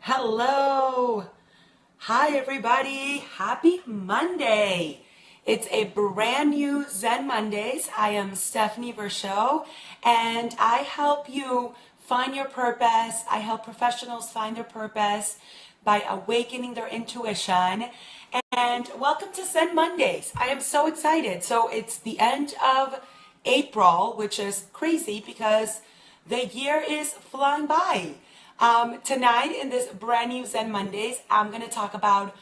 Hello. Hi, everybody. Happy Monday. It's a brand new Zen Mondays. I am Stephanie Verschow, and I help you find your purpose. I help professionals find their purpose by awakening their intuition. And welcome to Zen Mondays. I am so excited. So it's the end of April, which is crazy because the year is flying by. Tonight in this brand new Zen Mondays, I'm going to talk about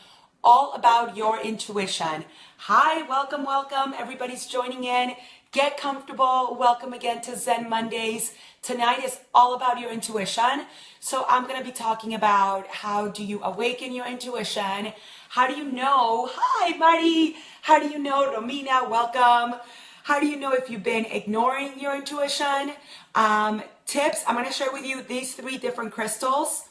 all about your intuition. Hi, welcome, welcome. Everybody's joining in. Get comfortable. Welcome again to Zen Mondays. Tonight is all about your intuition. So I'm going to be talking about how do you awaken your intuition? How do you know? Hi, Marty. How do you know? Romina, welcome. How do you know if you've been ignoring your intuition? Tips, I'm going to share with you these 3 different crystals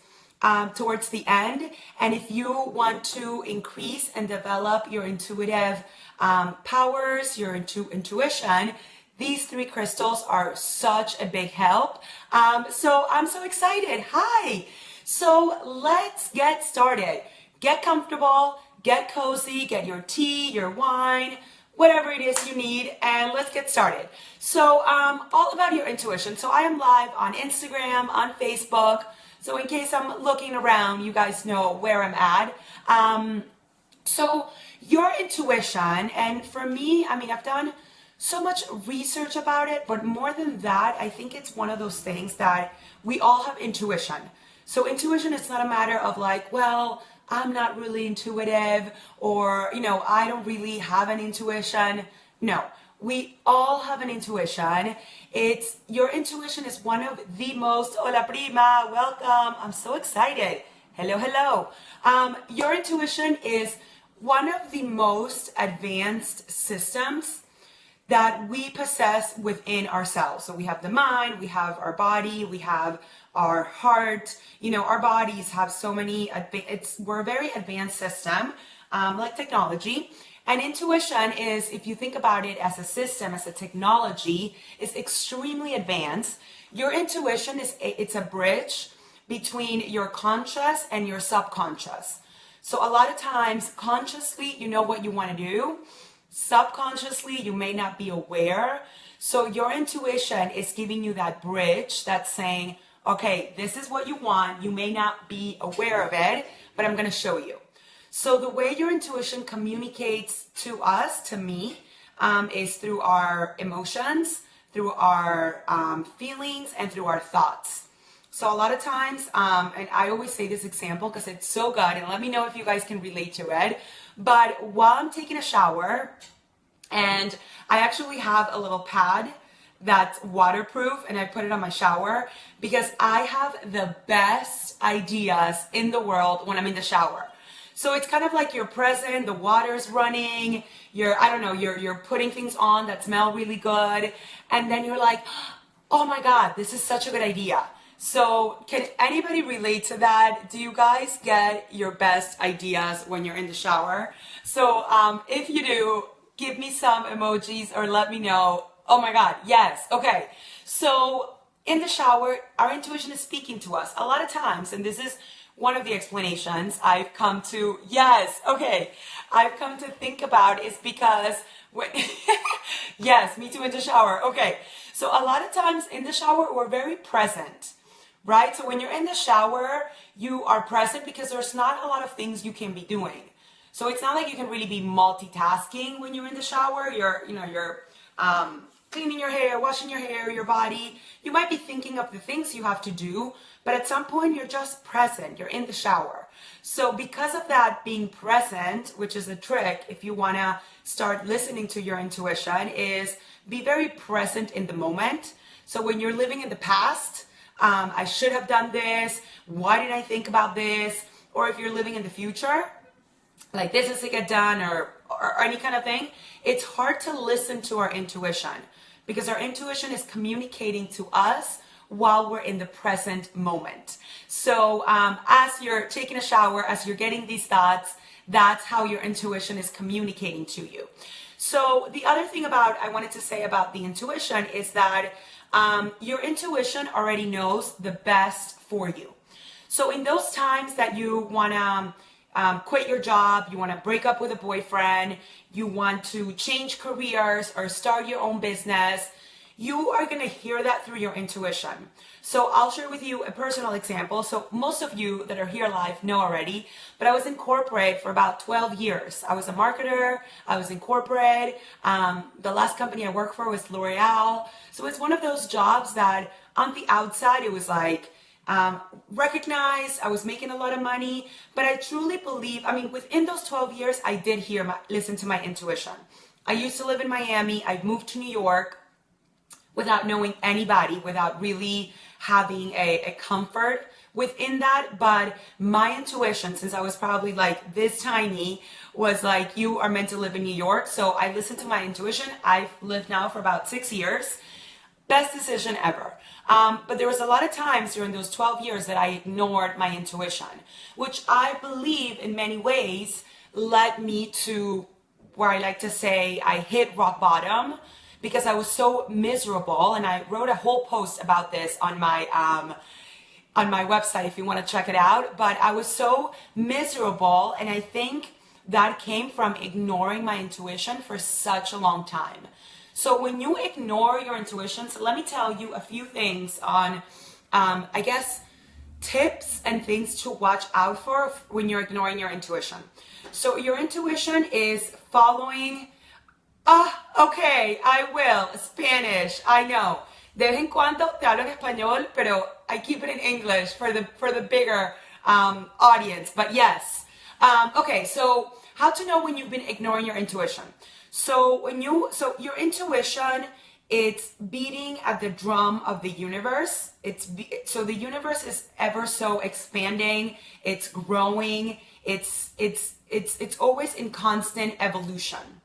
towards the end. And if you want to increase and develop your intuitive powers, your intuition, these 3 crystals are such a big help. So I'm so excited. Hi. So let's get started. Get comfortable, get cozy, get your tea, your wine, whatever it is you need, and let's get started. So all about your intuition. So I am live on Instagram, on Facebook. So in case I'm looking around, you guys know where I'm at. So your intuition, and for me, I mean, I've done so much research about it, but more than that, I think it's one of those things that we all have intuition. So intuition is not a matter of like, well, I'm not really intuitive, or, I don't really have an intuition. No, we all have an intuition. Your intuition is one of the most, hola prima, welcome. I'm so excited. Hello, hello. Your intuition is one of the most advanced systems that we possess within ourselves. So we have the mind, we have our body, we have our heart. Our bodies have so many, we're a very advanced system, like technology. And intuition is, if you think about it as a system, as a technology, is extremely advanced. Your intuition it's a bridge between your conscious and your subconscious. So a lot of times, consciously, you know what you want to do. Subconsciously, you may not be aware. So your intuition is giving you that bridge that's saying, okay, this is what you want. You may not be aware of it, but I'm going to show you. So the way your intuition communicates to us, to me, is through our emotions, through our feelings, and through our thoughts. So a lot of times, and I always say this example because it's so good, and let me know if you guys can relate to it. But while I'm taking a shower, and I actually have a little pad that's waterproof, and I put it on my shower because I have the best ideas in the world when I'm in the shower. So it's kind of like you're present, the water's running, you're putting things on that smell really good, and then you're like, oh my God, this is such a good idea. So can anybody relate to that? Do you guys get your best ideas when you're in the shower? So if you do, give me some emojis or let me know. Oh my God, yes. Okay. So in the shower, our intuition is speaking to us a lot of times, and this is one of the explanations I've come to, yes, okay, I've come to think about is because when, yes, me too in the shower. Okay. So a lot of times in the shower, we're very present. Right? So when you're in the shower, you are present because there's not a lot of things you can be doing. So it's not like you can really be multitasking when you're in the shower. You're cleaning your hair, washing your hair, your body. You might be thinking of the things you have to do, but at some point you're just present. You're in the shower. So because of that, being present, which is a trick if you want to start listening to your intuition, is be very present in the moment. So when you're living in the past, I should have done this. Why did I think about this? Or if you're living in the future, like this is to get done or any kind of thing, it's hard to listen to our intuition because our intuition is communicating to us while we're in the present moment. So as you're taking a shower, as you're getting these thoughts, that's how your intuition is communicating to you. So the other thing I wanted to say about the intuition is that your intuition already knows the best for you. So in those times that you want to quit your job, you want to break up with a boyfriend, you want to change careers or start your own business, you are going to hear that through your intuition. So I'll share with you a personal example. So most of you that are here live know already, but I was in corporate for about 12 years. I was a marketer. I was in corporate. The last company I worked for was L'Oreal. So it's one of those jobs that on the outside, it was like, recognized, I was making a lot of money, but I truly believe, I mean, within those 12 years, I did listen to my intuition. I used to live in Miami. I moved to New York without knowing anybody, without really having a comfort within that. But my intuition, since I was probably like this tiny, was like, you are meant to live in New York. So I listened to my intuition. I've lived now for about 6 years. Best decision ever. But there was a lot of times during those 12 years that I ignored my intuition, which I believe in many ways led me to where I like to say I hit rock bottom, because I was so miserable. And I wrote a whole post about this on my website if you want to check it out. But I was so miserable, and I think that came from ignoring my intuition for such a long time. So when you ignore your intuition, so let me tell you a few things on, I guess, tips and things to watch out for when you're ignoring your intuition. So your intuition is following, okay, I will, Spanish, I know. De vez en cuando te hablo en español, pero I keep it in English for the bigger audience, but yes. Okay, so how to know when you've been ignoring your intuition. So your intuition, it's beating at the drum of the universe. So the universe is ever so expanding. It's growing. It's always in constant evolution.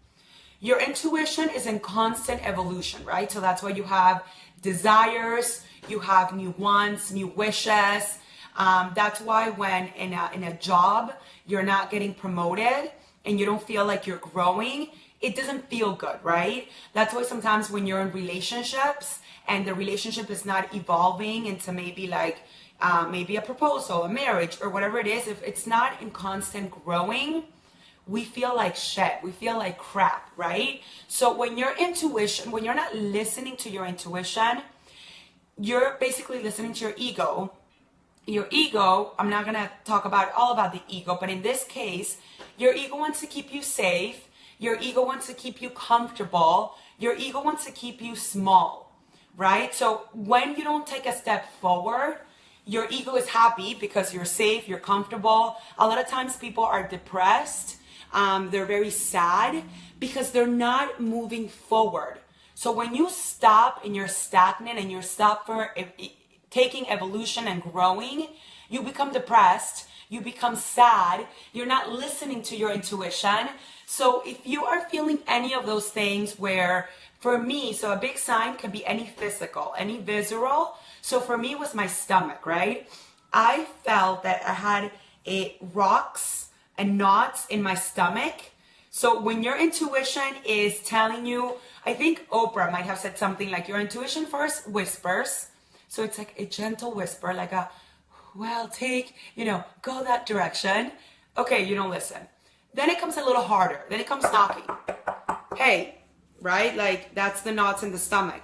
Your intuition is in constant evolution, right? So that's why you have desires, you have new wants, new wishes. That's why when in a job you're not getting promoted and you don't feel like you're growing, it doesn't feel good, right? That's why sometimes when you're in relationships and the relationship is not evolving into maybe like maybe a proposal, a marriage, or whatever it is, if it's not in constant growing, we feel like shit. We feel like crap, right? So when your intuition, when you're not listening to your intuition, you're basically listening to your ego. Your ego, I'm not going to talk about all about the ego, but in this case, your ego wants to keep you safe. Your ego wants to keep you comfortable. Your ego wants to keep you small, right? So when you don't take a step forward, your ego is happy because you're safe, you're comfortable. A lot of times people are depressed. They're very sad because they're not moving forward. So when you stop and you're stagnant and you're stopped for taking evolution and growing, you become depressed, you become sad, you're not listening to your intuition. So if you are feeling any of those things where, for me, so a big sign can be any physical, any visceral. So for me, it was my stomach, right? I felt that I had rocks and knots in my stomach. So when your intuition is telling you, I think Oprah might have said something like, your intuition first whispers. So it's like a gentle whisper, like a, well, go that direction. Okay, you don't listen. Then it comes a little harder. Then it comes knocking. Hey, right? Like that's the knots in the stomach.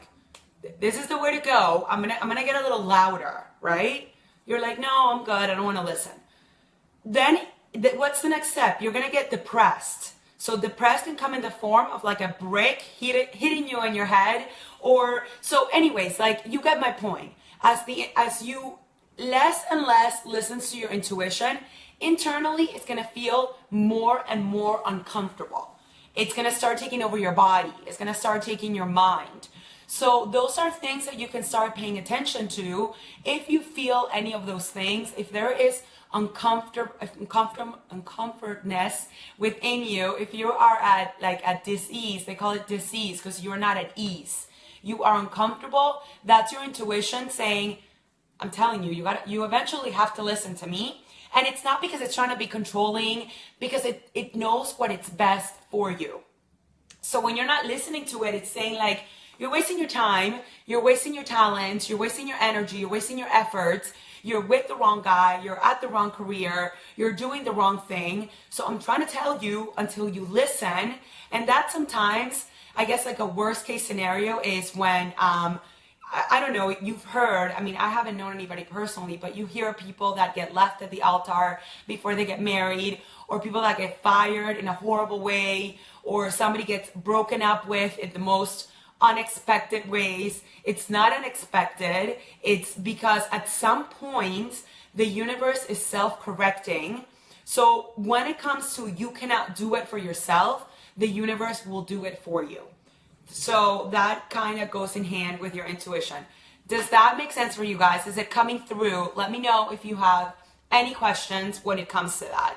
This is the way to go. I'm gonna get a little louder, right? You're like, no, I'm good. I don't want to listen. Then what's the next step? You're gonna get depressed. So depressed can come in the form of like a brick hitting you in your head, or so. Anyways, like you get my point. As you less and less listens to your intuition, internally it's gonna feel more and more uncomfortable. It's gonna start taking over your body. It's gonna start taking your mind. So those are things that you can start paying attention to. If you feel any of those things, if there is uncomfortness within you, if you are at dis-ease, they call it dis-ease because you're not at ease. You are uncomfortable. That's your intuition saying, I'm telling you, you eventually have to listen to me. And it's not because it's trying to be controlling, because it knows what is best for you. So when you're not listening to it, it's saying like, you're wasting your time, you're wasting your talents, you're wasting your energy, you're wasting your efforts. you're with the wrong guy, you're at the wrong career, you're doing the wrong thing. So I'm trying to tell you until you listen. And that sometimes, I guess like a worst case scenario is when, I don't know, you've heard, I mean, I haven't known anybody personally, but you hear people that get left at the altar before they get married, or people that get fired in a horrible way, or somebody gets broken up with in the most unexpected ways. It's not unexpected. It's because at some point, the universe is self-correcting. So when it comes to you cannot do it for yourself, the universe will do it for you. So that kind of goes in hand with your intuition. Does that make sense for you guys? Is it coming through? Let me know if you have any questions when it comes to that.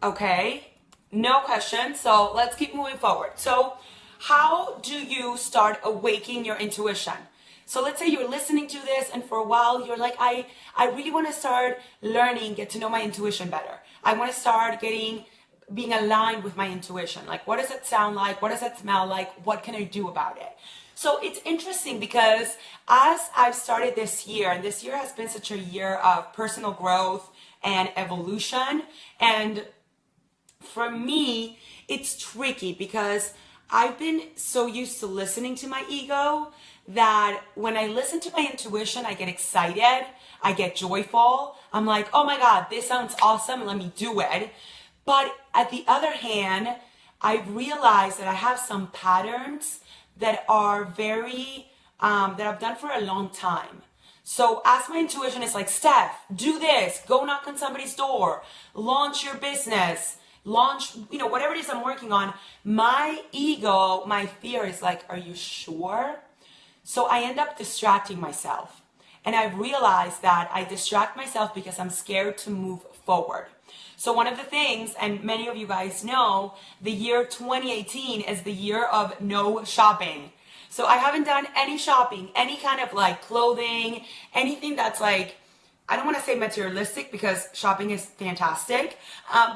Okay, no questions. So let's keep moving forward. So how do you start awakening your intuition? So let's say you're listening to this and for a while you're like, I really want to start learning, get to know my intuition better. I want to start being aligned with my intuition. Like, what does it sound like? What does it smell like? What can I do about it? So it's interesting because as I've started this year, and this year has been such a year of personal growth and evolution, and for me, it's tricky because I've been so used to listening to my ego that when I listen to my intuition, I get excited, I get joyful. I'm like, oh my God, this sounds awesome, let me do it. But at the other hand, I've realized that I have some patterns that are very, that I've done for a long time. So as my intuition is like, Steph, do this, go knock on somebody's door, launch your business, launch, whatever it is I'm working on, my ego, my fear is like, are you sure? So I end up distracting myself. And I've realized that I distract myself because I'm scared to move forward. So one of the things, and many of you guys know, the year 2018 is the year of no shopping. So I haven't done any shopping, any kind of like clothing, anything that's like, I don't want to say materialistic because shopping is fantastic,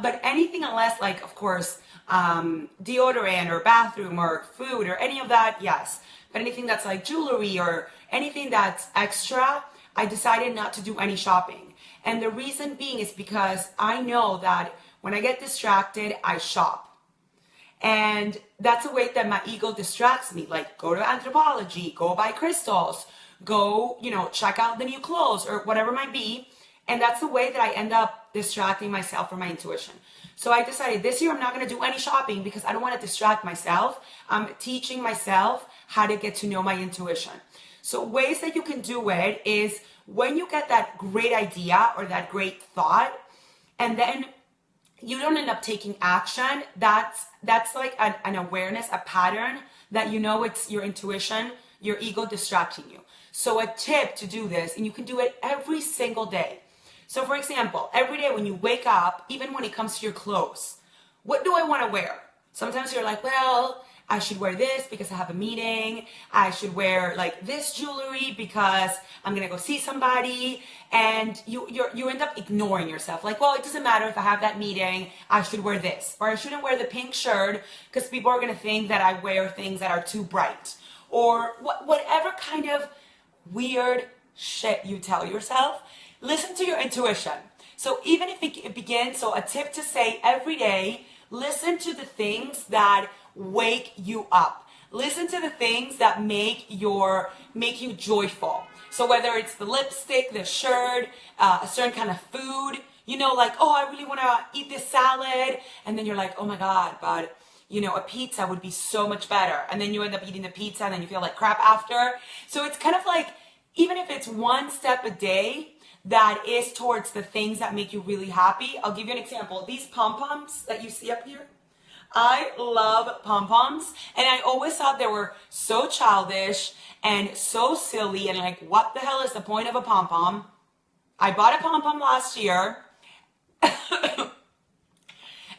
but anything unless like, of course, deodorant or bathroom or food or any of that, yes. But anything that's like jewelry or anything that's extra, I decided not to do any shopping. And the reason being is because I know that when I get distracted, I shop. And that's a way that my ego distracts me. Like, go to Anthropologie, go buy crystals, go, check out the new clothes or whatever it might be. And that's the way that I end up distracting myself from my intuition. So I decided this year I'm not going to do any shopping because I don't want to distract myself. I'm teaching myself how to get to know my intuition. So ways that you can do it is when you get that great idea or that great thought, and then you don't end up taking action, that's like an awareness, a pattern that it's your intuition, your ego distracting you. So a tip to do this, and you can do it every single day. So for example, every day when you wake up, even when it comes to your clothes, what do I want to wear? Sometimes you're like, well, I should wear this because I have a meeting. I should wear like this jewelry because I'm going to go see somebody. And you end up ignoring yourself. Like, well, it doesn't matter if I have that meeting. I should wear this. Or I shouldn't wear the pink shirt because people are going to think that I wear things that are too bright. Or whatever kind of weird shit you tell yourself, listen to your intuition. So even if it begins, so a tip to say every day, listen to the things that wake you up. Listen to the things that make you joyful. So whether it's the lipstick, the shirt, a certain kind of food, like, oh, I really want to eat this salad. And then you're like, oh my God, but a pizza would be so much better. And then you end up eating the pizza and then you feel like crap after. So it's kind of like, even if it's one step a day that is towards the things that make you really happy. I'll give you an example. These pom-poms that you see up here, I love pom-poms, and I always thought they were so childish and so silly, and like, what the hell is the point of a pom-pom? I bought a pom-pom last year, and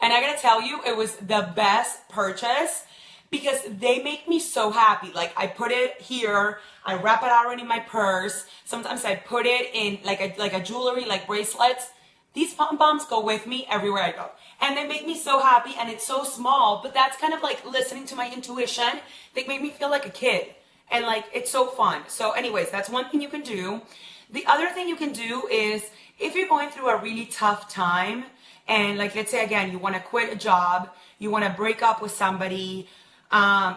I gotta tell you, it was the best purchase because they make me so happy. Like, I put it here, I wrap it out in my purse. Sometimes I put it in like a jewelry, like bracelets. These pom-poms go with me everywhere I go. And they make me so happy, and it's so small, but that's kind of like listening to my intuition. They make me feel like a kid. And like, it's so fun. So anyways, that's one thing you can do. The other thing you can do is if you're going through a really tough time, and like, let's say again, you want to quit a job, you want to break up with somebody,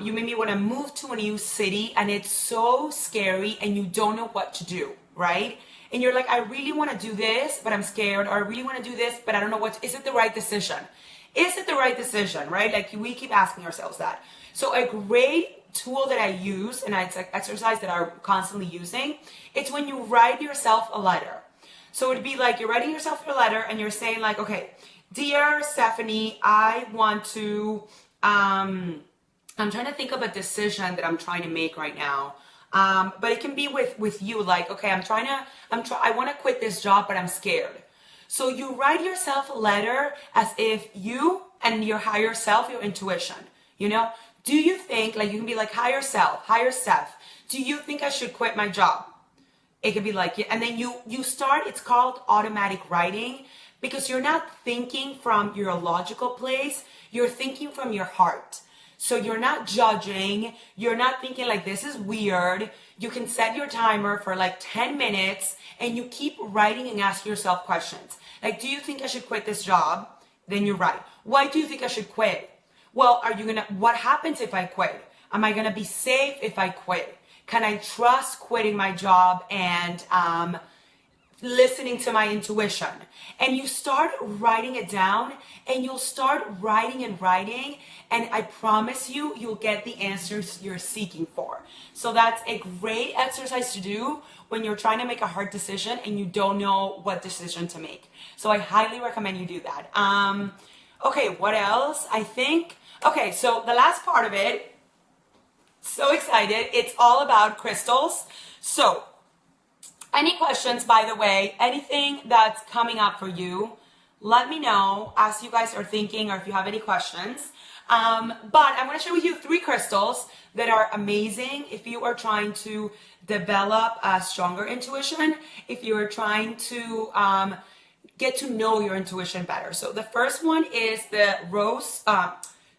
you maybe want to move to a new city and it's so scary and you don't know what to do, right? And you're like, I really want to do this, but I'm scared, or I really want to do this, but I don't know is it the right decision? Is it the right decision, right? Like, we keep asking ourselves that. So a great tool that I use, and it's an exercise that I'm constantly using, it's when you write yourself a letter. So it'd be like you're writing yourself a letter and you're saying like, okay, dear Stephanie, I want to, I'm trying to think of a decision that I'm trying to make right now. But it can be with you, like, okay, I want to quit this job, but I'm scared. So you write yourself a letter as if you and your higher self, your intuition, you know, do you think, like, you can be like, higher Steph, do you think I should quit my job? It could be like, yeah. And then you start, it's called automatic writing, because you're not thinking from your logical place, you're thinking from your heart. So you're not judging, you're not thinking like, this is weird. You can set your timer for like 10 minutes and you keep writing and asking yourself questions. Like, do you think I should quit this job? Then you write, why do you think I should quit? Well, what happens if I quit? Am I gonna be safe if I quit? Can I trust quitting my job and listening to my intuition? And you start writing it down, and you'll start writing, and I promise you, you'll get the answers you're seeking for. So that's a great exercise to do when you're trying to make a hard decision and you don't know what decision to make. So I highly recommend you do that. Okay, what else? Okay, so the last part of it, so excited, it's all about crystals. So any questions, by the way, anything that's coming up for you, let me know as you guys are thinking, or if you have any questions. But I'm going to share with you 3 crystals that are amazing if you are trying to develop a stronger intuition, if you are trying to get to know your intuition better. So the first one is the rose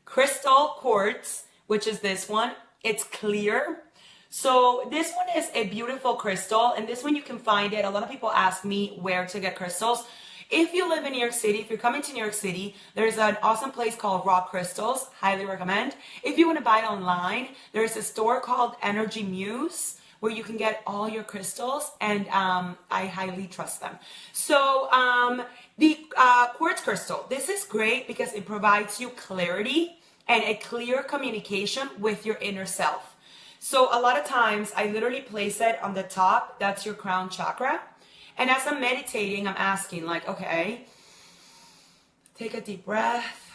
crystal quartz, which is this one. It's clear. So this one is a beautiful crystal, and this one you can find it. A lot of people ask me where to get crystals. If you live in New York City, if you're coming to New York City, there's an awesome place called Rock Crystals. Highly recommend. If you want to buy it online, there's a store called Energy Muse where you can get all your crystals, and I highly trust them. So the quartz crystal, this is great because it provides you clarity and a clear communication with your inner self. So a lot of times I literally place it on the top. That's your crown chakra. And as I'm meditating, I'm asking like, okay, take a deep breath.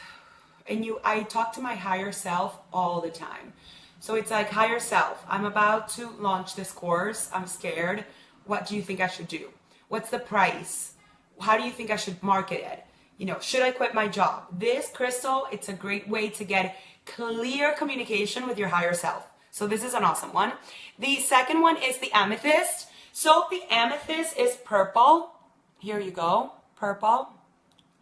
And I talk to my higher self all the time. So it's like, higher self, I'm about to launch this course. I'm scared. What do you think I should do? What's the price? How do you think I should market it? You know, should I quit my job? This crystal, it's a great way to get clear communication with your higher self. So this is an awesome one. The second one is the amethyst. So the amethyst is purple. Here you go, purple.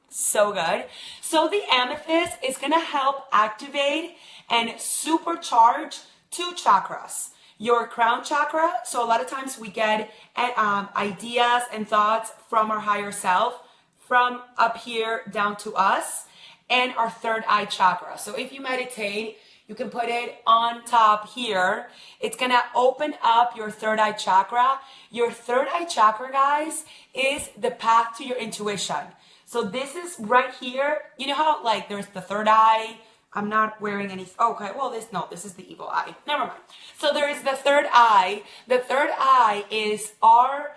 So good. So the amethyst is going to help activate and supercharge 2 chakras. Your crown chakra. So a lot of times we get ideas and thoughts from our higher self, from up here down to us, and our third eye chakra. So if you meditate, you can put it on top here. It's going to open up your third eye chakra. Your third eye chakra, guys, is the path to your intuition. So this is right here. You know how like there's the third eye? I'm not wearing any, okay, well this is the evil eye. Never mind. So there is the third eye. The third eye is our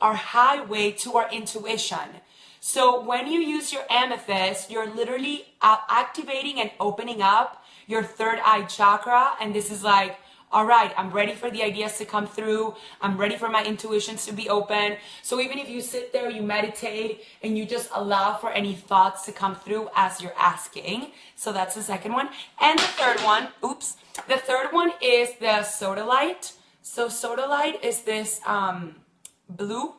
highway to our intuition. So when you use your amethyst, you're literally activating and opening up your third eye chakra. And this is like, all right, I'm ready for the ideas to come through. I'm ready for my intuitions to be open. So even if you sit there, you meditate, and you just allow for any thoughts to come through as you're asking. So that's the second one. And the third one, the third one is the sodalite. So sodalite is this blue.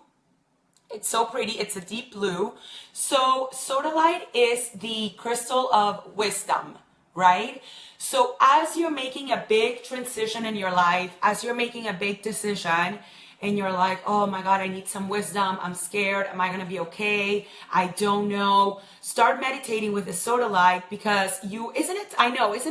It's so pretty. It's a deep blue. So sodalite is the crystal of wisdom, right? So as you're making a big transition in your life, as you're making a big decision, and you're like, oh my God, I need some wisdom. I'm scared. Am I going to be okay? I don't know. Start meditating with the soda light, because isn't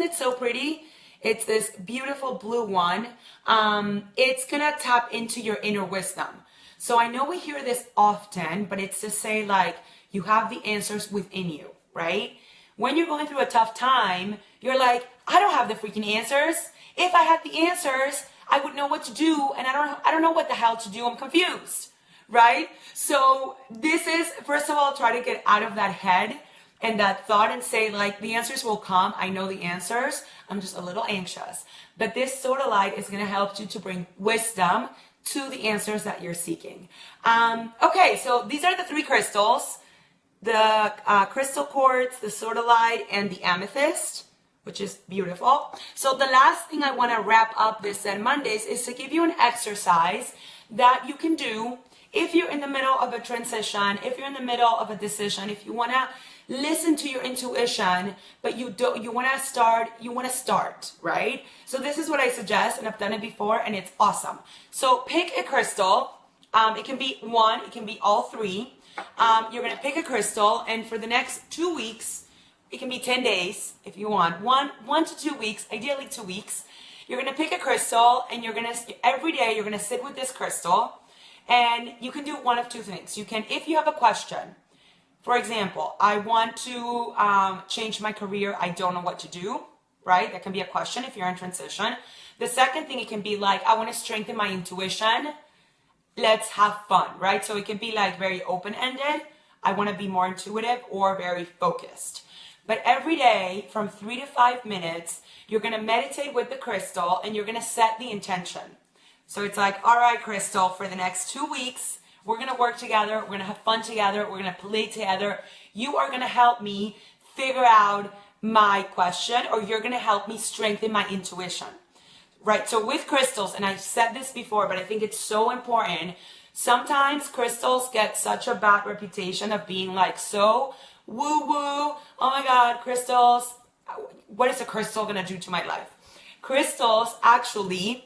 it so pretty? It's this beautiful blue one. It's going to tap into your inner wisdom. So I know we hear this often, but it's to say, like, you have the answers within you, right? When you're going through a tough time, you're like, I don't have the freaking answers. If I had the answers, I would know what to do, and I don't know what the hell to do. I'm confused, right? So this is, first of all, try to get out of that head and that thought and say, like, the answers will come. I know the answers. I'm just a little anxious. But this soda light is going to help you to bring wisdom to the answers that you're seeking. Okay, so these are the three crystals: the crystal quartz, the soda light, and the amethyst, which is beautiful. So the last thing I want to wrap up this Zen Mondays is to give you an exercise that you can do if you're in the middle of a transition, if you're in the middle of a decision, if you want to listen to your intuition, but you want to start, right? So this is what I suggest, and I've done it before, and it's awesome. So pick a crystal. It can be one, it can be all three. You're going to pick a crystal, and for the next 2 weeks, it can be 10 days if you want, one to 2 weeks, ideally 2 weeks. You're going to pick a crystal, and every day you're going to sit with this crystal, and you can do one of two things. You can, if you have a question, for example, I want to change my career, I don't know what to do, right? That can be a question if you're in transition. The second thing, it can be like, I want to strengthen my intuition. Let's have fun, right? So it can be like very open-ended. I want to be more intuitive, or very focused. But every day from 3 to 5 minutes, you're going to meditate with the crystal, and you're going to set the intention. So it's like, all right, crystal, for the next 2 weeks, we're going to work together. We're going to have fun together. We're going to play together. You are going to help me figure out my question, or you're going to help me strengthen my intuition. Right, so with crystals, and I've said this before, but I think it's so important. Sometimes crystals get such a bad reputation of being like so woo-woo. Oh my God, crystals. What is a crystal going to do to my life? Crystals, actually,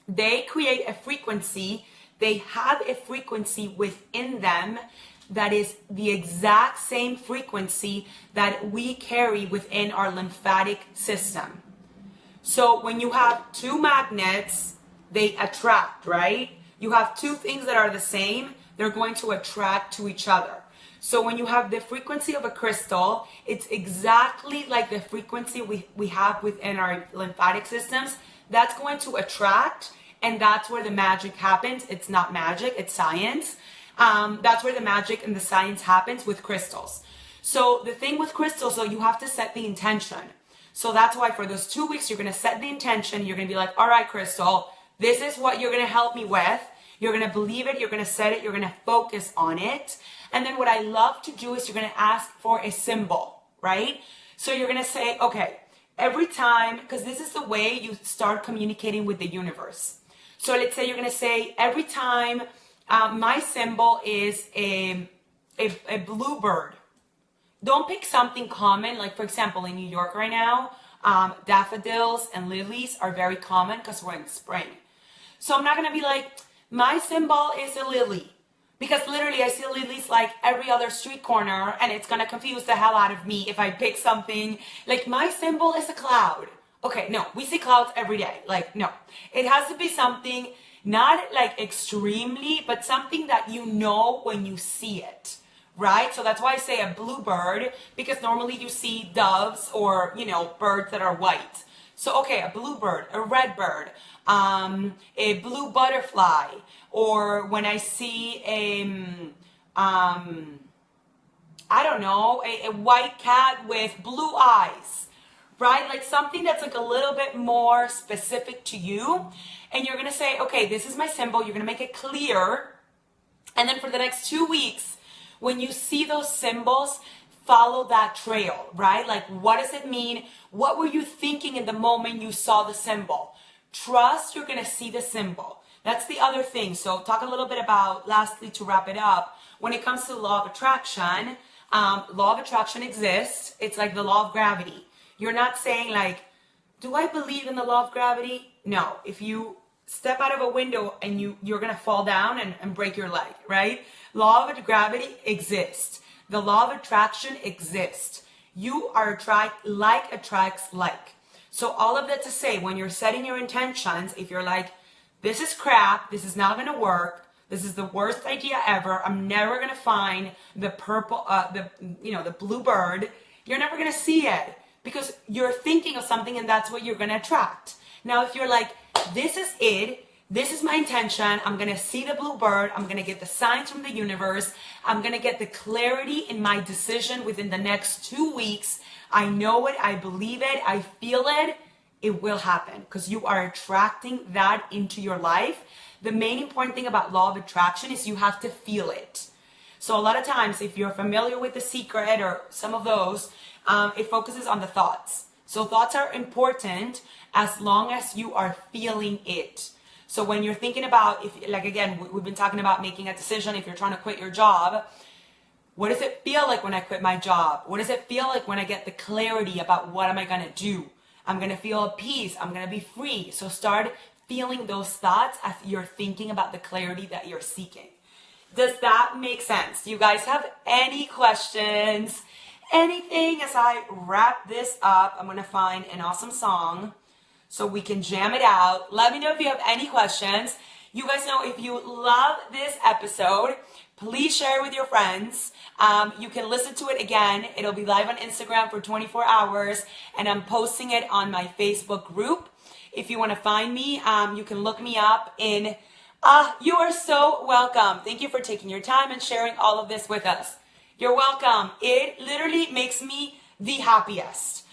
they create a frequency. They have a frequency within them that is the exact same frequency that we carry within our lymphatic system. So when you have two magnets, they attract, right? You have two things that are the same, they're going to attract to each other. So when you have the frequency of a crystal, it's exactly like the frequency we have within our lymphatic systems. That's going to attract, and that's where the magic happens. It's not magic, it's science. That's where the magic and the science happens with crystals. So the thing with crystals, though, you have to set the intention. So that's why for those 2 weeks, you're going to set the intention. You're going to be like, all right, crystal, this is what you're going to help me with. You're going to believe it. You're going to set it. You're going to focus on it. And then what I love to do is you're going to ask for a symbol, right? So you're going to say, okay, every time, because this is the way you start communicating with the universe. So let's say you're going to say, every time my symbol is a bluebird. Don't pick something common, like for example, in New York right now, daffodils and lilies are very common because we're in spring. So I'm not going to be like, my symbol is a lily, because literally I see lilies like every other street corner, and it's going to confuse the hell out of me if I pick something like my symbol is a cloud. Okay, no, we see clouds every day. Like, no, it has to be something not like extremely, but something that you know when you see it. Right? So that's why I say a bluebird, because normally you see doves or, you know, birds that are white. So, okay, a bluebird, a red bird, a blue butterfly, or when I see I don't know, a white cat with blue eyes, right? Like something that's like a little bit more specific to you. And you're going to say, okay, this is my symbol. You're going to make it clear. And then for the next 2 weeks, when you see those symbols, follow that trail, right? Like, what does it mean? What were you thinking in the moment you saw the symbol? Trust you're going to see the symbol. That's the other thing. So talk a little bit about, lastly, to wrap it up, when it comes to law of attraction exists. It's like the law of gravity. You're not saying like, do I believe in the law of gravity? No. If you step out of a window and you're going to fall down and break your leg, right? Law of gravity exists. The law of attraction exists. You are like attracts like. So all of that to say, when you're setting your intentions, if you're like, this is crap, this is not going to work, this is the worst idea ever, I'm never going to find the purple, the blue bird, you're never going to see it because you're thinking of something and that's what you're going to attract. Now, if you're like, this is it, this is my intention, I'm going to see the blue bird, I'm going to get the signs from the universe, I'm going to get the clarity in my decision within the next 2 weeks, I know it, I believe it, I feel it, it will happen because you are attracting that into your life. The main important thing about law of attraction is you have to feel it. So a lot of times, if you're familiar with The Secret or some of those, it focuses on the thoughts. So thoughts are important as long as you are feeling it. So when you're thinking about, if like again, we've been talking about making a decision, if you're trying to quit your job, what does it feel like when I quit my job? What does it feel like when I get the clarity about what am I going to do? I'm going to feel at peace. I'm going to be free. So start feeling those thoughts as you're thinking about the clarity that you're seeking. Does that make sense? Do you guys have any questions? Anything as I wrap this up? I'm going to find an awesome song so we can jam it out. Let me know if you have any questions. You guys know if you love this episode, please share it with your friends. You can listen to it again. It'll be live on Instagram for 24 hours, and I'm posting it on my Facebook group. If you want to find me, you can look me up in... you are so welcome. Thank you for taking your time and sharing all of this with us. You're welcome. It literally makes me the happiest.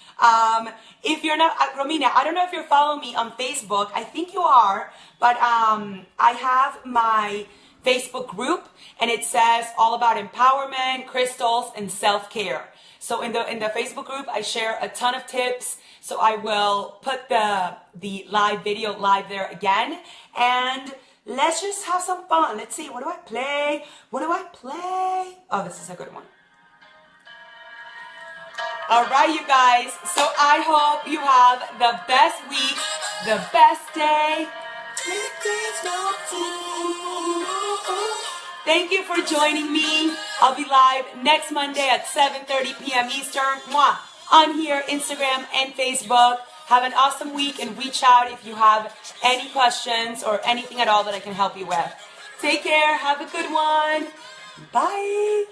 If you're not, Romina, I don't know if you're following me on Facebook. I think you are, but I have my Facebook group, and it says all about empowerment, crystals, and self-care. So in the Facebook group, I share a ton of tips. So I will put the live video live there again, and let's just have some fun. Let's see, what do I play? What do I play? Oh, this is a good one. All right, you guys. So I hope you have the best week, the best day. Thank you for joining me. I'll be live next Monday at 7:30 p.m. Eastern. On here, Instagram and Facebook. Have an awesome week and reach out if you have any questions or anything at all that I can help you with. Take care. Have a good one. Bye.